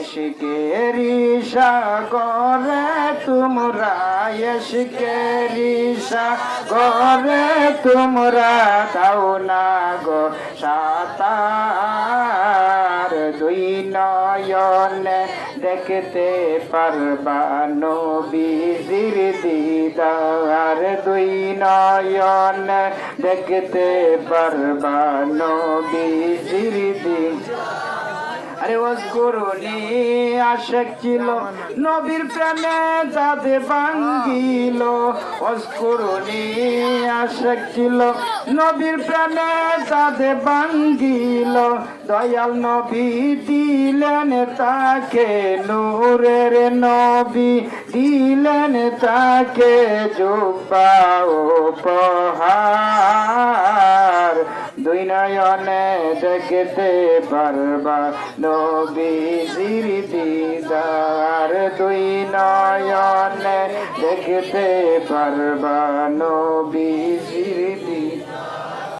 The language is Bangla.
ইশকেরি সাগরে তোমরা ইশকেরি সাগরে তোমরা দাও না গো সাঁতার দুই নয়নে দেখতে পারবা নবীজির দিদার দুই নয়নে দেখতে পারবা নবীজির দিদার আরে ওয়াজকুরুনি আশিক ছিল নবীর প্রেমে যাদের ভাঙ্গিল ওয়াজকুরুনি আশিক ছিল নবীর প্রেমে যাদের ভাঙ্গিল দয়াল নবী দিলেন তাকে নূরের নবী দিলেন তাকে জুব্বা উপহার দুই নয়নে দেখতে পারবা নবীজির দিদার দুই নয়নে দেখতে পারবা নবীজির